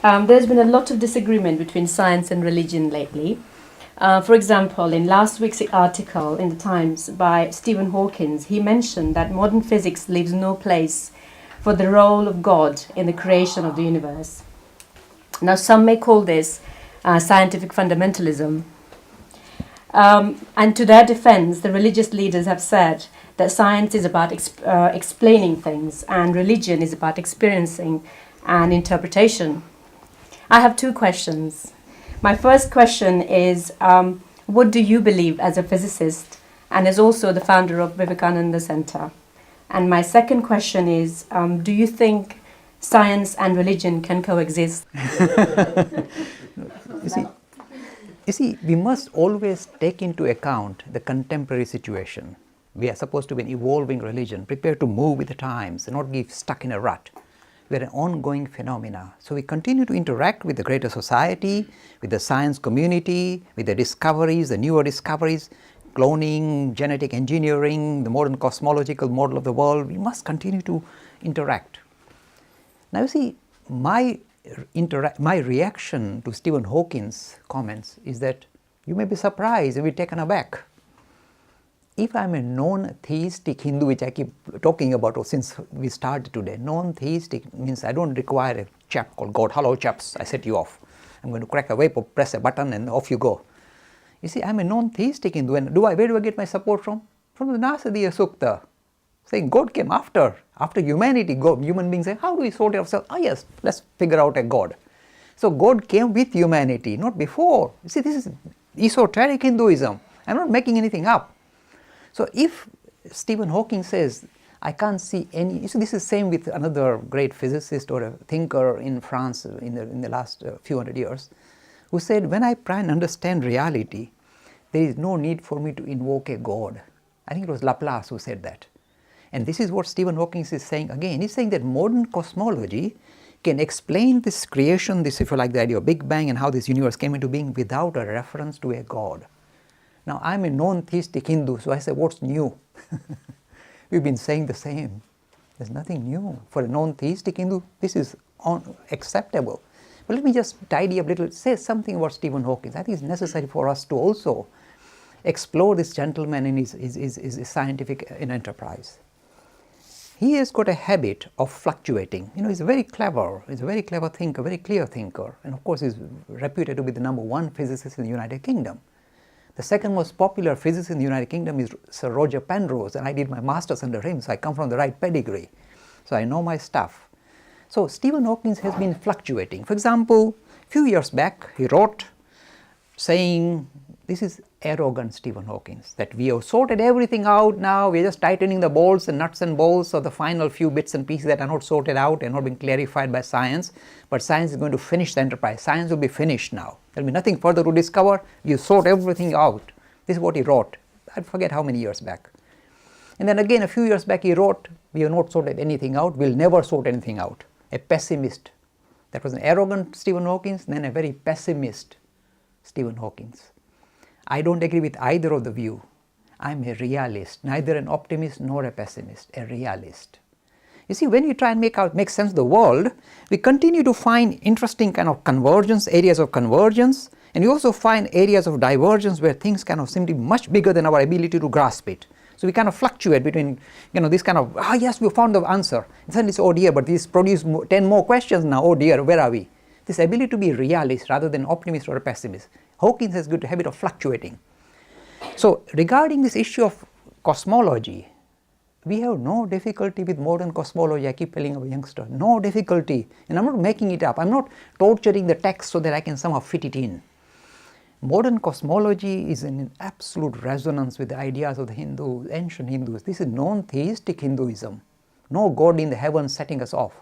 There's been a lot of disagreement between science and religion lately. For example, in last week's article in the Times by Stephen Hawking, he mentioned that modern physics leaves no place for the role of God in the creation of the universe. Now, some may call this scientific fundamentalism. And to their defense, the religious leaders have said that science is about explaining things and religion is about experiencing and interpretation. I have two questions. My first question is, what do you believe as a physicist and as also the founder of Vivekananda Center? And my second question is, do you think science and religion can coexist? You see, we must always take into account the contemporary situation. We are supposed to be an evolving religion, prepared to move with the times and not get stuck in a rut. We are an ongoing phenomena. So we continue to interact with the greater society, with the science community, with the discoveries, the newer discoveries, cloning, genetic engineering, the modern cosmological model of the world. We must continue to interact. Now you see, my reaction to Stephen Hawking's comments is that you may be surprised and be taken aback. If I'm a non-theistic Hindu, which I keep talking about since we started today, non-theistic means I don't require a chap called God. Hello chaps, I set you off. I'm going to crack a whip or press a button and off you go. You see, I'm a non-theistic Hindu, and where do I get my support from? From the Nasadiya Sukta, saying God came after humanity. Human beings say, how do we sort it ourselves? Oh yes, let's figure out a God. So God came with humanity, not before. You see, this is esoteric Hinduism. I'm not making anything up. So if Stephen Hawking says, I can't see any, you see, this is same with another great physicist or a thinker in France in the last few hundred years, who said, when I try and understand reality, there is no need for me to invoke a God. I think it was Laplace who said that. And this is what Stephen Hawking is saying again. He's saying that modern cosmology can explain this creation, this, if you like, the idea of Big Bang and how this universe came into being without a reference to a God. Now, I'm a non-theistic Hindu, so I say, what's new? We've been saying the same. There's nothing new. For a non-theistic Hindu, this is acceptable. But let me just tidy up a little, say something about Stephen Hawking. I think it's necessary for us to also explore this gentleman in his scientific enterprise. He has got a habit of fluctuating. You know, he's very clever. He's a very clever thinker, very clear thinker. And of course, he's reputed to be the #1 physicist in the United Kingdom. The second most popular physicist in the United Kingdom is Sir Roger Penrose, and I did my master's under him, so I come from the right pedigree. So I know my stuff. So Stephen Hawking has been fluctuating. For example, a few years back, he wrote saying, this is arrogant Stephen Hawking, that we have sorted everything out now, we are just tightening the bolts and nuts and bolts of the final few bits and pieces that are not sorted out and not being clarified by science, but science is going to finish the enterprise. Science will be finished now. There will be nothing further to discover, you sort everything out. This is what he wrote. I forget how many years back. And then again, a few years back, he wrote, we have not sorted anything out, we'll never sort anything out. A pessimist. That was an arrogant Stephen Hawking, then a very pessimist Stephen Hawking. I don't agree with either of the view. I'm a realist, neither an optimist nor a pessimist, a realist. You see, when we try and make sense of the world, we continue to find interesting kind of convergence, areas of convergence, and we also find areas of divergence where things kind of seem to be much bigger than our ability to grasp it. So we kind of fluctuate between, this kind of, yes, we found the answer. And suddenly it's, oh dear, but these produce 10 more questions now, oh dear, where are we? This ability to be realist rather than optimist or a pessimist. Hawking has a good habit of fluctuating. So regarding this issue of cosmology, we have no difficulty with modern cosmology. I keep telling our youngsters, no difficulty. And I'm not making it up. I'm not torturing the text so that I can somehow fit it in. Modern cosmology is in absolute resonance with the ideas of the Hindus, ancient Hindus. This is non-theistic Hinduism. No God in the heavens setting us off.